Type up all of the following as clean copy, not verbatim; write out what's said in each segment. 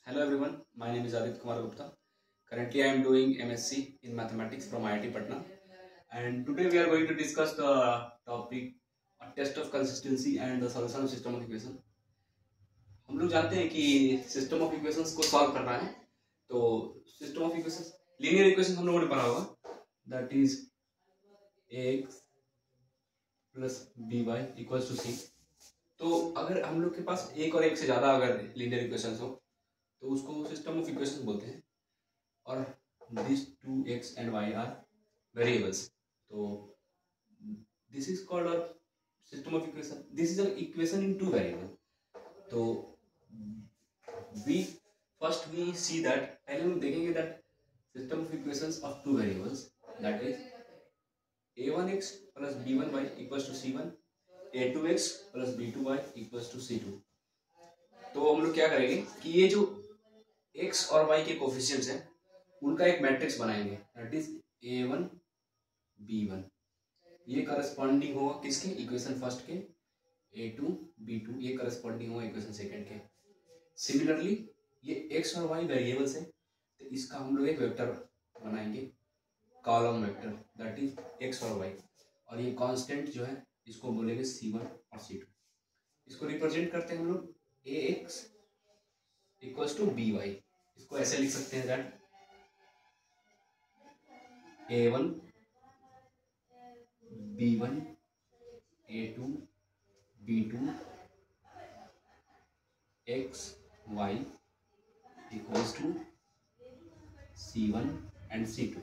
Hello everyone, my name is Adit Kumar Gupta. Currently I am doing MSc in Mathematics from IIT Patna, and today we are going to discuss the topic test of consistency and the solution of system of equation. हम लोग जानते हैं कि system of equations को solve करना है, तो system of equations linear equation हम लोगों ने पढ़ा होगा, that is ax plus by equals to c। तो अगर हम लोग के पास एक और एक से ज्यादा अगर लीनियर इक्वेशंस हो तो उसको सिस्टम ऑफ इक्वेशंस बोलते हैं, और this two X and Y are variables, तो this is called a system of equation. This is a equation in two variable. तो we first we see that, पहले हम देखेंगे that system of equations of two variables that is a1x plus b1y equals to c1, a2x plus b2y equals to c2। तो हम लोग क्या करेंगे कि ये जो x और y के कोफिशिएंट्स हैं उनका एक मैट्रिक्स बनाएंगे, दैट इज a1 b1। ये करस्पॉन्डिंग होगा किसके, इक्वेशन फर्स्ट के, a2 b2 ये करस्पॉन्डिंग होगा इक्वेशन सेकंड के। सिमिलरली ये x और y वेरिएबल्स है, तो इसका हम लोग एक वेक्टर बनाएंगे, column vector, that is x और y, और ये कांस्टेंट जो है इसको बोलेंगे c1 और c2। इसको रिप्रेजेंट करते हैं हम लोग ax इक्वल्स टू by। इसको ऐसे लिख सकते हैं that a1 b1 a2 b2 x y equals to c1 and c2।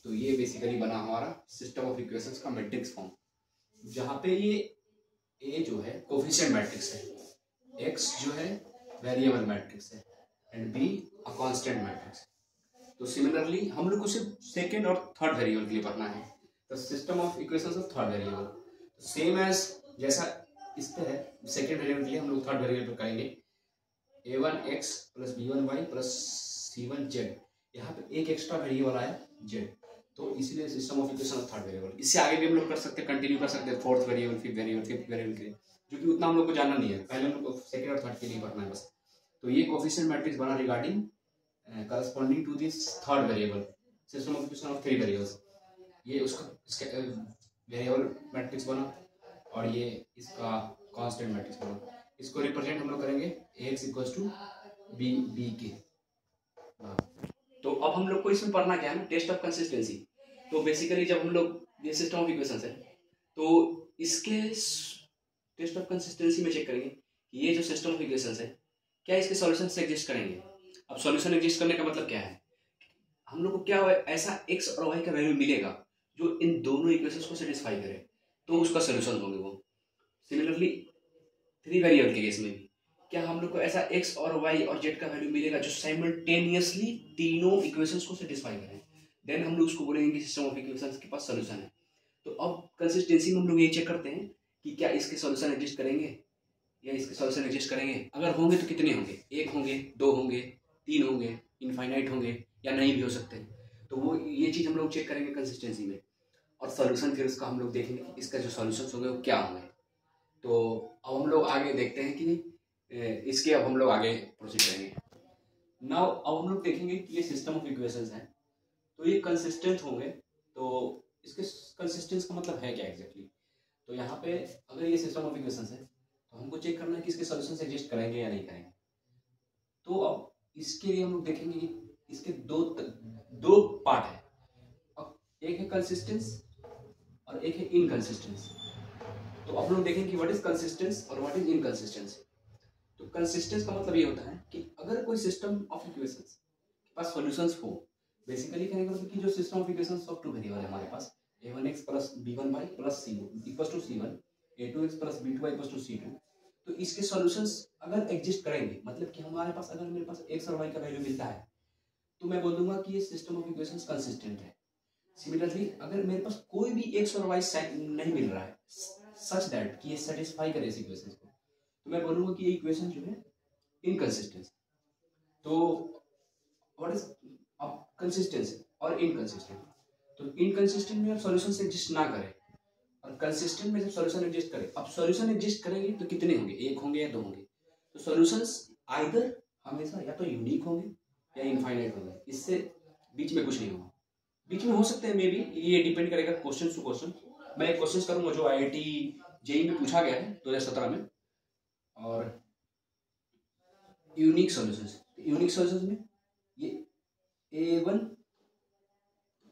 तो ये बेसिकली बना हमारा सिस्टम ऑफ इक्वेशंस का मैट्रिक्स फॉर्म, जहाँ पे ये a जो है कोफिशिएंट मैट्रिक्स है, x जो है वेरिएबल मैट्रिक्स है, and b a constant matrix. तो सिमिलरली हम लोग को सिर्फ सेकेंड और थर्ड वेरिएबल के लिए पढ़ना है, तो system of equations of third variable तो सेम एज जैसा इस पे है, सेकेंड वेरिएबल के लिए हम लोग थर्ड वेरिएबल पे करेंगे a1x plus b1y plus c1z। यहाँ पे एक एक्स्ट्रा वेरिएबल आया z, तो इसीलिए system of equation of third variable. इससे आगे भी हम लोग कर सकते हैं, कंटिन्यू कर सकते हैं फोर्थ वेरिएबल, फिफ्थ वेरिएबल के लिए, जो कि उतना हम लोग को जानना नहीं है, पहले हम लोग को सेकंड और थर्ड के लिए पढ़ना है बस। तो ये कोफिशिएंट मैट्रिक्स बना regarding corresponding to this third variable, system of equation of three variables. ये उसका वेरिएबल मैट्रिक्स बना, और ये इसका कांस्टेंट मैट्रिक्स बना। इसको रिप्रेजेंट हम लोग करेंगे ax इक्वल्स टू b के। तो अब हम लोग को इसमें पढ़ना क्या है ना, टेस्ट ऑफ कंसिस्टेंसी। तो बेसिकली जब हम लोग ये सिस्टम ऑफ इक्वेशंस है तो इसके टेस्ट ऑफ कंसिस्टेंसी में चेक करेंगे कि ये जो सिस्टम ऑफ इक्वेशंस है क्या इसके सॉल्यूशंस एग्जिस्ट करेंगे। अब सॉल्यूशन एग्जिस्ट करने का मतलब क्या है, हम लोग को क्या ऐसा x और y का वैल्यू मिलेगा जो इन दोनों इक्वेशंस को सेटिस्फाई करे, तो उसका सॉल्यूशन होंगे वो। सिमिलरली थ्री वेरिएबल के केस में भी क्या हम लोग को ऐसा x और y और z का वैल्यू मिलेगा जो साइमल्टेनियसली तीनों इक्वेशंस को सेटिस्फाई करें, देन हम लोग उसको बोलेंगे कि सिस्टम ऑफ इक्वेशंस के पास सॉल्यूशन है। तो अब कंसिस्टेंसी में हम लोग ये चेक करते हैं कि क्या इसके सॉल्यूशन एग्जिस्ट करेंगे या इसके सॉल्यूशन एग्जिस्ट करेंगे। अगर होंगे तो कितने होंगे, एक होंगे, दो होंगे, तीन होंगे, इनफाइनाइट होंगे, या नहीं भी हो सकते। तो वो ये चीज़ हम लोग चेक करेंगे कंसिस्टेंसी में, और सॉल्यूशन फिर उसका हम लोग देखेंगे कि इसका जो सॉल्यूशन होंगे वो क्या होंगे। तो अब हम लोग आगे देखते हैं कि इसके अब हम लोग आगे प्रोसीड करेंगे। नाउ अब हम लोग देखेंगे कि ये सिस्टम ऑफ इक्वेशंस हैं, तो ये कंसिस्टेंट होंगे। तो इसके कंसिस्टेंस का मतलब है क्या एग्जैक्टली। तो यहाँ पे अगर ये सिस्टम ऑफ इक्वेशंस है तो हमको चेक करना है कि इसके सॉल्यूशंस एग्जिस्ट करेंगे या नहीं करेंगे। तो अब इसके लिए हम लोग देखेंगे कि इसके दो पार्ट है, अब एक है कंसिस्टेंस और एक है इनकंसिस्टेंस। तो अब हम लोग देखेंगे कि व्हाट इज कंसिस्टेंस और व्हाट इज इनकंसिस्टेंस। तो कंसिस्टेंस का मतलब ये होता है कि अगर कोई सिस्टम ऑफ इक्वेशंस के पास सॉल्यूशंस हो, बेसिकली कहने का मतलब कि जो system of equations of two variable है हमारे पास, a1x plus b1y plus c1 equals to c1, a2x plus b2y equals to c2, तो इसके सॉल्यूशंस अगर एग्जिस्ट करेंगे, मतलब कि हमारे पास अगर मेरे पास x और y का वैल्यू मिलता है तो मैं बोल दूंगा कि ये सिस्टम ऑफ इक्वेशंस कंसिस्टेंट है। सिमिलरली अगर मेरे पास कोई भी x और y नहीं मिल रहा है सच दैट कि ये सेटिस्फाई करे इस इक्वेशंस को, तो मैं बोलूंगा कि ये इक्वेशन जो है इनकंसिस्टेंट। तो व्हाट इज अब कंसिस्टेंसी और इनकंसिस्टेंट। तो इनकंसिस्टेंट में सॉल्यूशन एग्जिस्ट ना करे, और कंसिस्टेंट में जब सॉल्यूशन एग्जिस्ट करे, अब सॉल्यूशन एग्जिस्ट करेंगे तो कितने होंगे, एक होंगे या दो होंगे। तो सॉल्यूशंस आइदर हमेशा या तो यूनिक होंगे या इनफाइनाइट होंगे, इससे बीच में कुछ नहीं होगा। बीच में हो सकते हैं मे बी, ये डिपेंड करेगा क्वेश्चन टू क्वेश्चन। मैं एक क्वेश्चन करूंगा जो IIT JEE में पूछा गया है 2017 में, और यूनिक सॉल्यूशंस, यूनिक सॉल्यूशंस में ये A1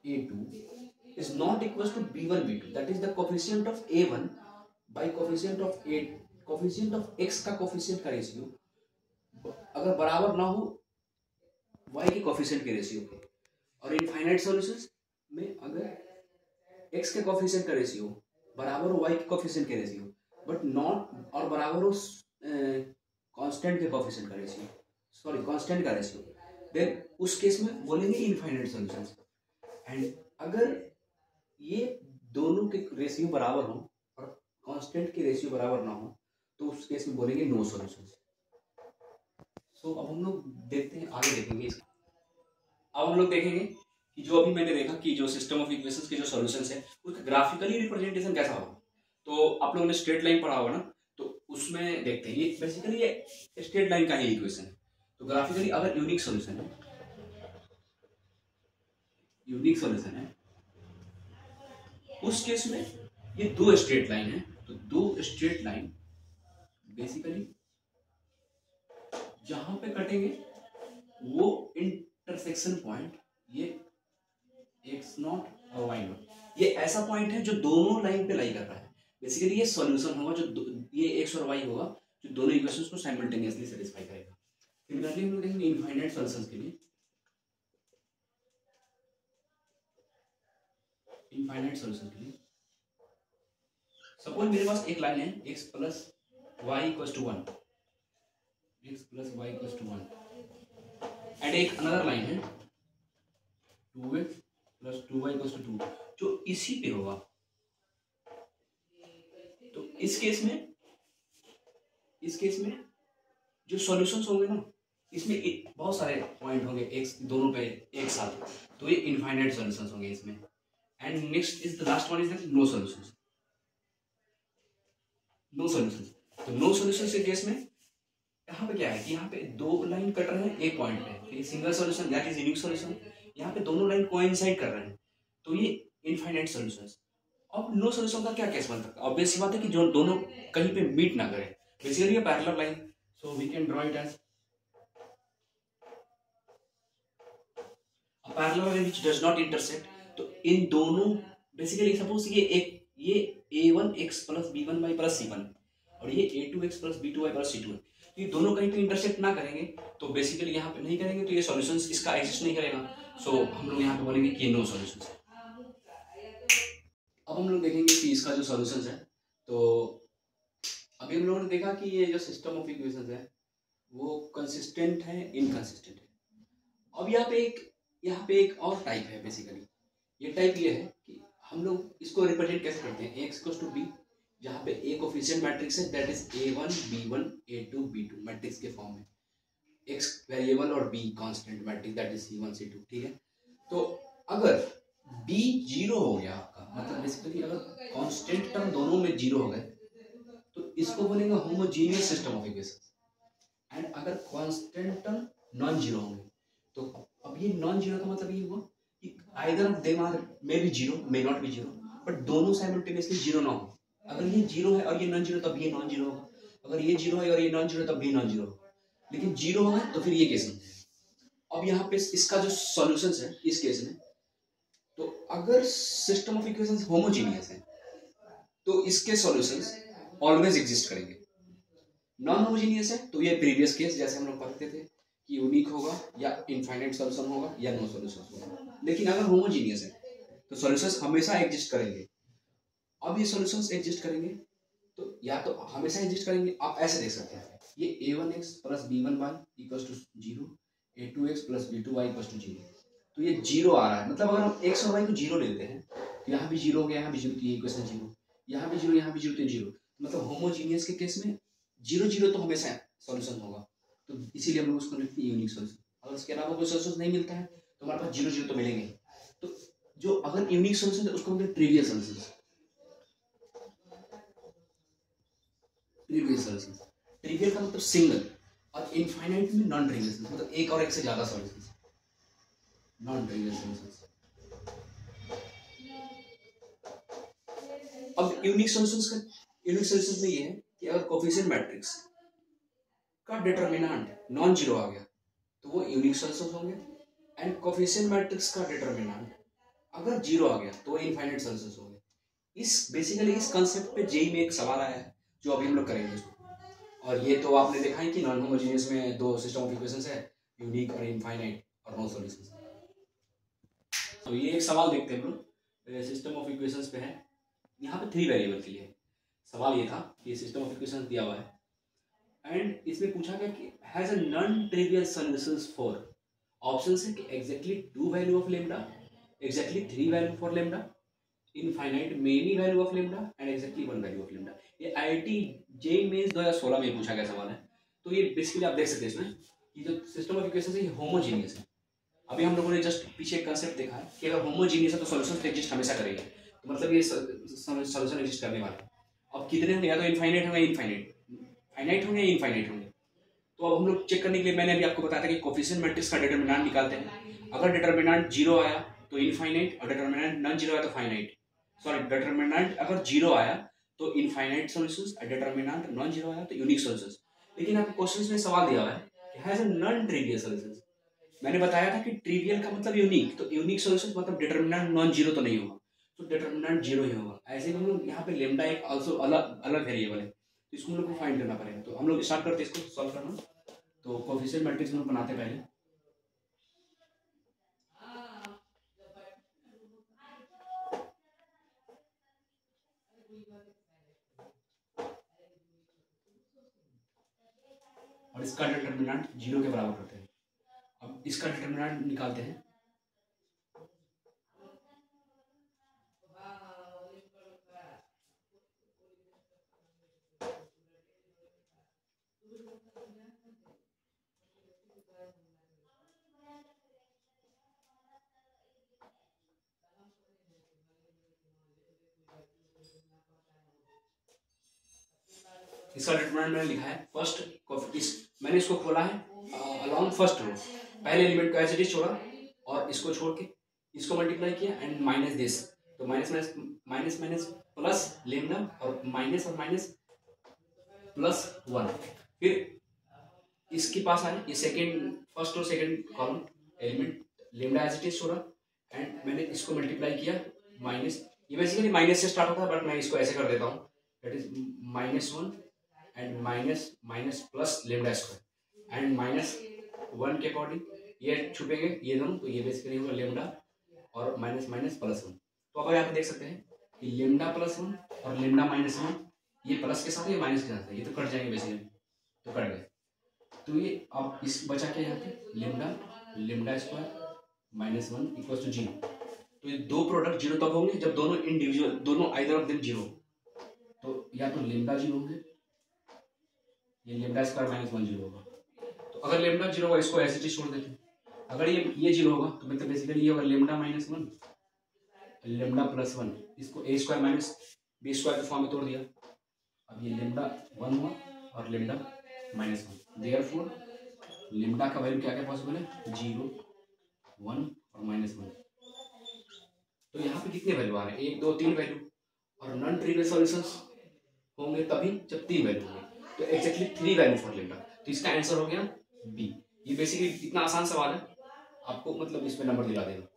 A2 is not equals to B1 B2, that is the coefficient of A1 by coefficient of A, coefficient of X का coefficient का रेशियो अगर बराबर ना हो Y के coefficient के रेशियो पे, और इनफाइनाइट सॉल्यूशंस में अगर X के coefficient का रेशियो बराबर हो Y के coefficient के रेशियो, बट नॉट और बराबर हो कांस्टेंट के coefficient का रेशियो, सॉरी कांस्टेंट का रेशियो, देन उस केस में बोलेंगे इनफाइनाइट सॉल्यूशंस। एंड अगर ये दोनों के रेशियो बराबर हो और कांस्टेंट के रेशियो बराबर ना हो तो उस केस में बोलेंगे नो सॉल्यूशंस। सो अब हम लोग देखते हैं, आगे देखेंगे इसका। अब हम लोग देखेंगे कि जो अभी मैंने देखा कि जो सिस्टम ऑफ इक्वेशंस के जो सॉल्यूशंस है उसका ग्राफिकली रिप्रेजेंटेशन कैसा होगा। तो आप लोगों ने स्ट्रेट लाइन पढ़ा होगा ना, तो उसमें देखते हैं ये बेसिकली ये स्ट्रेट लाइन का ही इक्वेशन है। तो ग्राफिकली अगर यूनिक सॉल्यूशन है, यूनिक सॉल्यूशन है, उस केस में ये दो स्ट्रेट लाइन है, तो दो स्ट्रेट लाइन बेसिकली जहां पे कटेंगे वो इंटरसेक्शन पॉइंट ये x0 और y0, ये ऐसा पॉइंट है जो दोनों लाइन पे लाई कर रहा है। बेसिकली ये सॉल्यूशन होगा जो ये x और y होगा जो दोनों इक्वेशंस को साइमल्टेनियसली सेटिस्फाई करेगा। सिमिलरली हम लोग देखेंगे इनफाइनाइट सॉल्यूशंस के लिए, इनफाइनाइट सॉल्यूशन के लिए सपोज मेरे पास एक लाइन है x plus y equals to 1, x plus y equals to 1, and एक अनदर लाइन है 2x plus 2y equals to 2 जो इसी पे होगा। तो इस केस में जो सॉल्यूशंस होंगे ना, इसमें बहुत सारे पॉइंट होंगे x दोनों पे एक साथ, तो ये इनफाइनाइट सॉल्यूशंस होंगे इसमें। And next is the last one is that no solutions, no solutions. तो नो सॉल्यूशंस के केस में यहाँ पे क्या है कि यहाँ पे दो लाइन कट रहे हैं एक पॉइंट पे, ये single solution that is unique solution. यहाँ पे दोनों लाइन कोइंसाइड कर रहे हैं, तो ये इनफाइनाइट सॉल्यूशंस। अब नो सॉल्यूशन का क्या केस बनता है? ऑब्वियस सी बात है कि जो दोनों कहीं पे मीट ना करें, बेसिकली ये parallel line, so we can draw it as a parallel line which does not intersect. तो इन दोनों बेसिकली सपोज ये a1x plus b1y plus c1 और ये a2x plus b2y plus c2 है, ये दोनों कहीं पे इंटरसेक्ट ना करेंगे, तो बेसिकली यहाँ पे नहीं करेंगे तो ये सॉल्यूशंस इसका एग्जिस्ट नहीं करेगा। सो हम लोग यहाँ पे बोलेंगे कि ये नो सॉल्यूशंस है। अब हम लोग देखेंगे कि इसका जो सॉल्यूशंस है, तो अभी हम लोगों ने देखा कि ये जो सिस्टम ऑफ इक्वेशंस है वो कंसिस्टेंट है, इनकंसिस्टेंट है। अब यहाँ पे एक और टाइप है। बेसिकली ये टाइप ये है कि हम लोग इसको रिप्रेजेंट कैसे करते हैं, x इक्वल्स टू b, जहाँ पे a कोफिशिएंट मैट्रिक्स है that is a1 b1 a2 b2 matrix के फॉर्म में, x वेरिएबल और b constant matrix that is c1 c2, ठीक है। तो अगर b 0 हो गया आपका, मतलब बेसिकली अगर कांस्टेंट टर्म दोनों में 0 हो गए तो इसको बोलेंगे homogeneous system of equations. And अगर कांस्टेंट टर्म नॉन जीरो होंगे, तो अब ये नॉन जीरो का मतलब ये हुआ कि either them are may be zero may not be zero, but दोनों साइमल्टेनियसली जीरो ना हो। अगर ये जीरो है और ये नॉन जीरो तब ये नॉन जीरो होगा, अगर ये जीरो है और ये नॉन जीरो तब भी नॉन जीरो होगा, लेकिन जीरो होगा तो फिर ये केस नहीं है। अब यहाँ पे इसका जो सॉल्यूशंस है इस केस में, तो अगर सिस्टम ऑफ इक्वेशंस होमोजेनियस है तो इसके सॉल्यूशंस ऑलवेज एग्जिस्ट करेंगे। नॉन होमोजेनियस है तो ये प्रीवियस केस जैसे हम लोग पढ़ते थे कि यूनिक होगा या इनफाइनाइट सॉल्यूशन होगा या नो सॉल्यूशन होगा। लेकिन अगर होमोजेनियस है तो सॉल्यूशंस हमेशा एग्जिस्ट करेंगे। अब ये सॉल्यूशंस एग्जिस्ट करेंगे तो या तो हमेशा एग्जिस्ट करेंगे, आप ऐसे देख सकते हैं ये a1x plus b1y equals to 0, a2x plus b2y equals to 0, तो ये 0 आ रहा है। मतलब अगर हम x और y को 0 लेते हैं तो यहाँ भी 0 हो गया, यहाँ भी 0, तो ये इक्वेशन 0, यहाँ भी 0, यहाँ भी 0, तो 0। मतलब होमोजेनियस के केस में 0 0 तो हमेशा सॉल्यूशन होगा, तो इसीलिए हम लोग उसको लिखते हैं यूनिक सॉल्यूशन। अगर उसके अलावा कोई सॉल्यूशन नहीं मिलता है तो हमारे पास 0 0 तो मिलेंगे। तो जो अगर यूनिक सॉल्यूशन है उसको हम trivial solution, trivial solution, trivial का मतलब सिंगल, और इनफाइनाइट में नॉन ट्रिवियल सॉल्यूशन, मतलब एक और एक से ज्यादा सॉल्यूशंस, नॉन ट्रिवियल सॉल्यूशंस। अब यूनिक सॉल्यूशंस में ये है कि अगर कोफिशिएंट मैट्रिक्स का डिटरमिनेंट नॉन जीरो आ गया तो वो यूनिक सॉल्यूशंस होंगे, एंड कोफिशिएंट मैट्रिक्स का डिटरमिनेंट अगर जीरो आ गया तो इनफाइनाइट सॉल्यूशंस होंगे। इस बेसिकली इस कंसेप्ट पे जेई में एक सवाल आया है जो अभी हम लोग करेंगे। और ये तो आपने देखा है कि नॉन होमोजेनियस में दो सिस्टम ऑफ इक्वेशंस है, यूनिक और इनफाइनाइट और नो सॉल्यूशंस। तो ये एक सवाल देखते हैं हम लोग, सिस्टम ऑफ इक्वेशंस पे है, यहाँ पे 3 वेरिएबल के लिए सवाल ये था कि सिस्टम ऑफ इक्वेशंस दिया हुआ है एंड इसमें पूछा गया कि has a non trivial solutions for, option है कि exactly 2 value of lambda, exactly 3 value for lambda, infinite many value of lambda and exactly 1 value of lambda. ये आईआईटी जेईई मेंस 2016 में पूछा गया सवाल है। तो ये बेसिकली आप देख सकते हैं इसमें कि जो सिस्टम ऑफ इक्वेशंस है ये होमोजीनियस है। अभी हम लोगों ने जस्ट पीछे एक कंसेप्ट देखा है कि अगर होमोजीनियस है तो सॉल्यूशन एग्जिस्ट हमेशा करेंगे, तो मतलब ये सॉल्यूशन एग्जिस्ट करने वाला है। अब कितने होंगे, या तो इनफाइनाइट होंगे, फाइनाइट होंगे, इनफाइनाइट होंगे। तो अब हम लोग चेक करने के लिए मैंने अभी आपको बताया था कि कोफिशिएंट मैट्रिक्स का डिटरमिनेंट निकालते हैं। अगर डिटरमिनेंट जीरो आया तो इनफाइनाइट, और डिटरमिनेंट नॉन जीरो आया तो फाइनाइट। सॉरी, डिटरमिनेंट अगर जीरो आया तो इनफाइनाइट सॉल्यूशंस, और डिटरमिनेंट नॉन जीरो आया तो यूनिक सॉल्यूशंस। लेकिन आपको क्वेश्चंस में सवाल दिया हुआ है कि has a non trivial solutions. मैंने बताया था कि ट्रिवियल का मतलब यूनिक, तो यूनिक सॉल्यूशंस मतलब डिटरमिनेंट नॉन जीरो तो नहीं होगा, तो डिटरमिनेंट जीरो ही होगा। ऐसे ही हम लोग यहाँ पे लेम्डा एक आल्सो अलग वेरिएबल है, तो इसको हम लोग को फाइंड करना पड़ेगा। तो हम लोग स्टार्ट करते हैं इसको सॉल्व करना। तो कोफिशिएंट मैट्रिक्स हम लोग बनाते हैं पहले। और इसका डिटरमिनेंट जीरो के बराबर करते हैं। अब इसका डिटरमिनेंट निकालते हैं। इसका डिटरमिनेंट मैंने लिखा है फर्स्ट, मैंने इसको खोला है अलोंग फर्स्ट रो, पहले एलिमेंट को एज इट इज छोड़ा और इसको छोड़ के इसको मल्टीप्लाई किया एंड माइनस दिस, तो minus minus minus minus plus lambda और माइनस प्लस 1। फिर इसके पास आए, ये सेकेंड फर्स्ट और second column element lambda as it is छोड़ा एंड मैंने इसको मल्टीप्लाई किया माइनस, ये बेसिकली माइनस से स्टार्ट होता है बट मैं इसको ऐसे कर देता हूँ, that is -1 and minus plus lambda square and -1 के अकॉर्डिंग ये छुपेंगे ये दोनों, तो ये बेसिकली होगा लेम्डा और माइनस माइनस प्लस 1। तो अब यहाँ पे देख सकते हैं कि लेम्डा +1 और लेम्डा -1, ये प्लस के साथ ये माइनस के साथ है, ये तो कट जाएंगे बेसिकली, तो कट गए। तो ये अब इस बचा के यहाँ पे लेम्डा स्क्वायर -1 इक्वल्स टू 0। तो ये दो प्रोडक्ट जीरो तब होंगे जब दोनों इंडिविजुअल, दोनों आइदर ऑफ देम जीरो, तो या तो लेम्डा जीरो होंगे, ये लेम्डा स्क्वायर -1 जीरो होगा। तो अगर लेम्डा जीरो होगा इसको ऐसे ही छोड़ देते हैं, अगर ये जीरो होगा तो मतलब बेसिकली ये होगा लेम्डा -1 लेम्डा +1, इसको a square minus b square के फॉर्म में तोड़ दिया। अब ये लेम्डा 1 हुआ और लेम्डा -1, देयरफॉर लेम्डा का वैल्यू क्या क्या पॉसिबल है, 0, 1 और -1। तो यहाँ पे कितने वैल्यू आ रहे हैं, 1 2 3 वैल्यू, और नॉन ट्रिवियल सॉल्यूशंस होंगे तभी जब 3 वैल्यू होंगे, तो एक्जैक्टली 3 वैल्यू फॉर लेम्डा। तो इसका आंसर हो गया बी। ये बेसिकली इतना आसान सवाल है, आपको मतलब इसमें नंबर दिला देगा।